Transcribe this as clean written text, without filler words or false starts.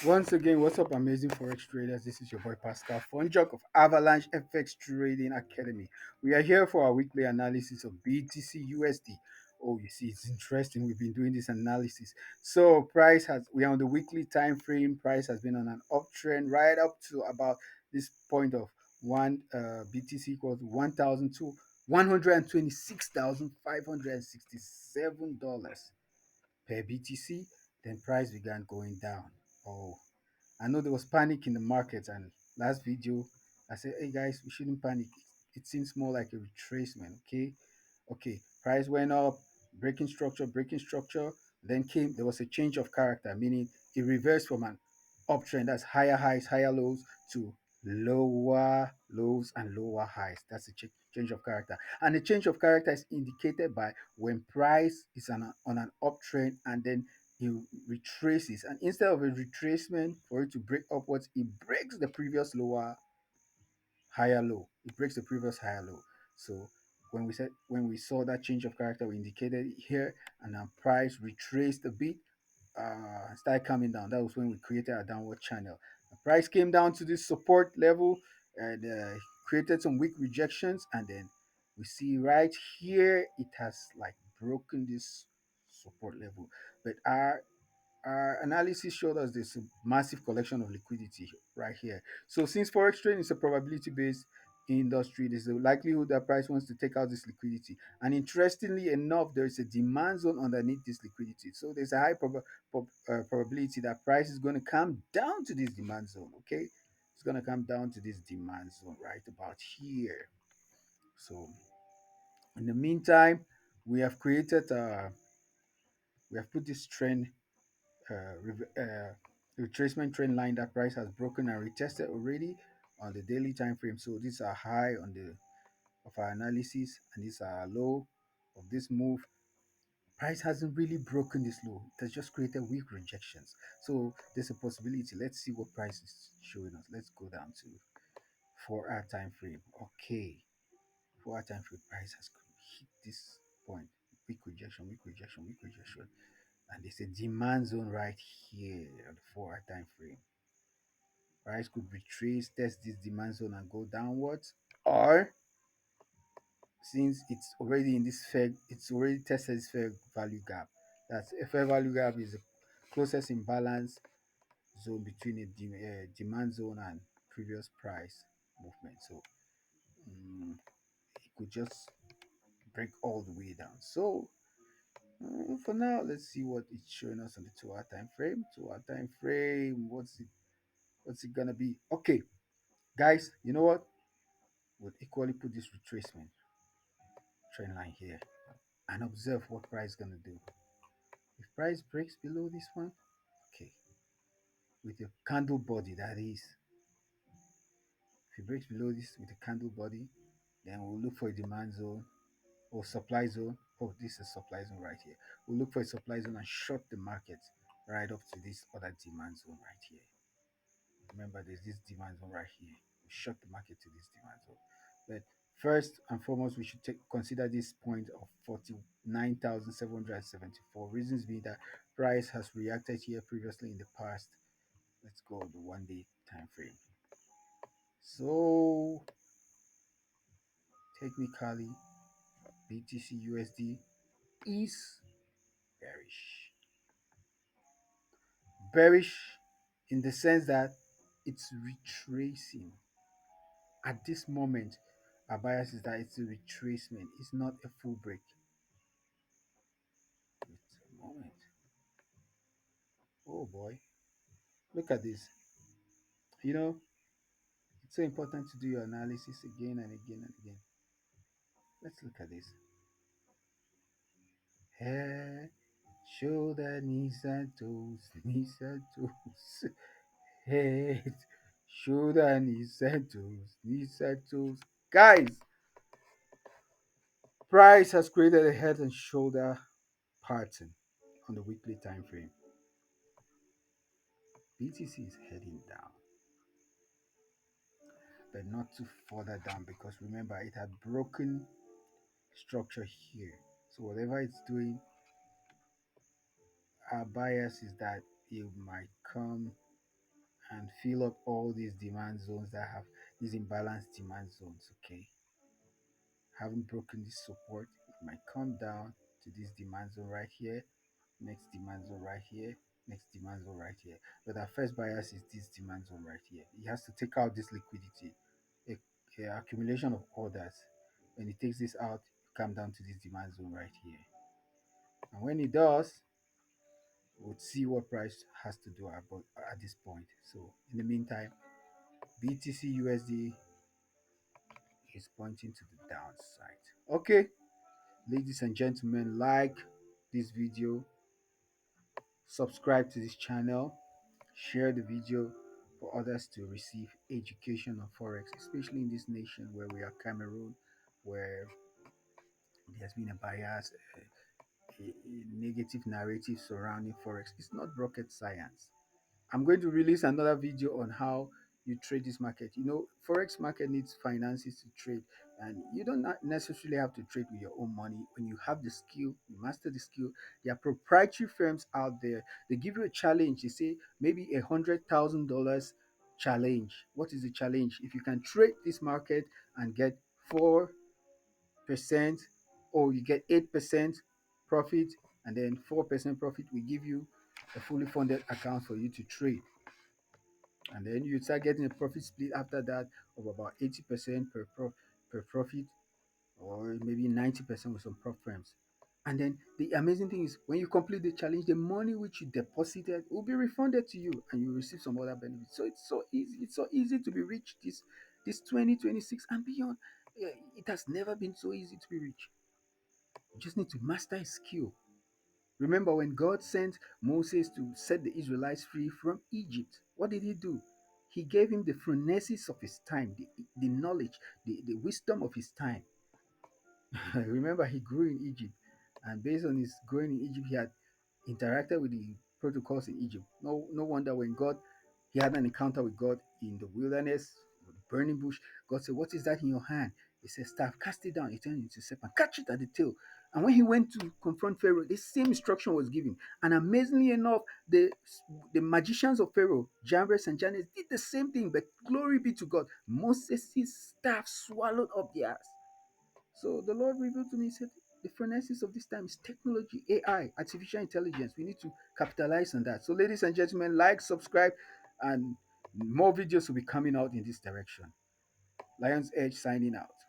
Once again, what's up, amazing forex traders? This is your boy Pascal, fun jock of Avalanche FX Trading Academy. We are here for our weekly analysis of BTCUSD. Oh, you see, it's interesting. We've been doing this analysis. So, we are on the weekly time frame. Price has been on an uptrend right up to about this point of one BTC equals 126,567 dollars per BTC. Then price began going down. Oh, I know there was panic in the market, and last video I said, "Hey guys, we shouldn't panic. It seems more like a retracement." Okay. Price went up, breaking structure. Then came there was a change of character, meaning it reversed from an uptrend that's higher highs, higher lows to lower lows and lower highs. That's a change of character, and the change of character is indicated by when price is on an uptrend and then it retraces, and instead of a retracement for it to break upwards, it breaks the previous lower higher low. It breaks the previous higher low. So when we saw that change of character, we indicated it here, and our price retraced a bit, started coming down. That was when we created a downward channel. The price came down to this support level and created some weak rejections, and then we see right here it has like broken this support level. But our analysis showed us this massive collection of liquidity right here. So since forex trading is a probability based industry, there's a likelihood that price wants to take out this liquidity. And interestingly enough, there is a demand zone underneath this liquidity. So there's a high probability that price is going to come down to this demand zone. Okay, it's going to come down to this demand zone right about here. So in the meantime, we have created we have put this trend retracement trend line that price has broken and retested already on the daily time frame. So these are high on the of our analysis, and these are low of this move. Price hasn't really broken this low. It has just created weak rejections. So there's a possibility. Let's see what price is showing us. Let's go down to 4 hour time frame. Okay, 4 hour time frame price has hit this point. Weak rejection, weak rejection, weak rejection. And there's a demand zone right here on the 4 hour time frame. Price could retrace, test this demand zone and go downwards, or since it's already in this fair, it's already tested this fair value gap. That's a fair value gap is the closest imbalance zone between a demand zone and previous price movement. So it could just break all the way down. So for now, let's see what it's showing us on the 2 hour time frame. 2 hour time frame. What's it gonna be? Okay, guys. You know what? We'll equally put this retracement trend line here and observe what price is going to do. If price breaks below this one, okay, with a candle body, that is, if it breaks below this with a candle body, then we'll look for a demand zone or supply zone. Oh, this is supply zone right here. We'll look for a supply zone and short the market right up to this other demand zone right here. Remember, there's this demand zone right here. We short the market to this demand zone. But first and foremost, we should consider this point of 49,774. Reasons being that price has reacted here previously in the past. Let's go the 1 day time frame. So technically, BTC USD is bearish. Bearish in the sense that it's retracing. At this moment, our bias is that it's a retracement. It's not a full break. Wait a moment. Oh boy. Look at this. You know, it's so important to do your analysis again and again and again. Let's look at this. Head, shoulder, knees and toes, knees and toes. Head, shoulder, knees and toes, knees and toes. Guys, price has created a head and shoulder pattern on the weekly time frame. BTC is heading down, but not too further down because remember it had broken structure here. So whatever it's doing, our bias is that it might come. and fill up all these demand zones that have these imbalanced demand zones. Okay, having broken this support, it might come down to this demand zone right here, next demand zone right here, next demand zone right here. But our first bias is this demand zone right here. He has to take out this liquidity, a accumulation of orders. When he takes this out, you come down to this demand zone right here. And when he does, we'll see what price has to do at this point. So in the meantime, BTCUSD is pointing to the downside. Okay, ladies and gentlemen, like this video, subscribe to this channel, share the video for others to receive education on forex, especially in this nation where we are Cameroon, where there's been a bias, a negative narrative surrounding forex. It's not rocket science. I'm going to release another video on how you trade this market. You know, forex market needs finances to trade, and you don't necessarily have to trade with your own money. When you have the skill, you master the skill. There are proprietary firms out there. They give you a challenge. They say maybe $100,000 challenge. What is the challenge? If you can trade this market and get 4%, or you get 8% profit, and then 4% profit, we give you a fully funded account for you to trade. And then you start getting a profit split after that of about 80% per profit, or maybe 90% with some prop firms. And then the amazing thing is, when you complete the challenge, the money which you deposited will be refunded to you, and you receive some other benefits. So it's so easy. It's so easy to be rich this 2026 and beyond. It has never been so easy to be rich. You just need to master a skill. Remember when God sent Moses to set the Israelites free from Egypt, what did he do? He gave him the phronesis of his time, the knowledge, the wisdom of his time. Remember, he grew in Egypt, and based on his growing in Egypt, he had interacted with the protocols in Egypt. No wonder when he had an encounter with God in the wilderness, the burning bush. God said, "What is that in your hand?" He said, "Staff, cast it down." He turned into a serpent, catch it at the tail. And when he went to confront Pharaoh, the same instruction was given. And amazingly enough, the magicians of Pharaoh, Jambres and Jannes, did the same thing. But glory be to God, Moses' staff swallowed up theirs. So the Lord revealed to me, he said, the furnaces of this time is technology, AI, artificial intelligence. We need to capitalize on that. So, ladies and gentlemen, like, subscribe, and more videos will be coming out in this direction. Lions Edge signing out.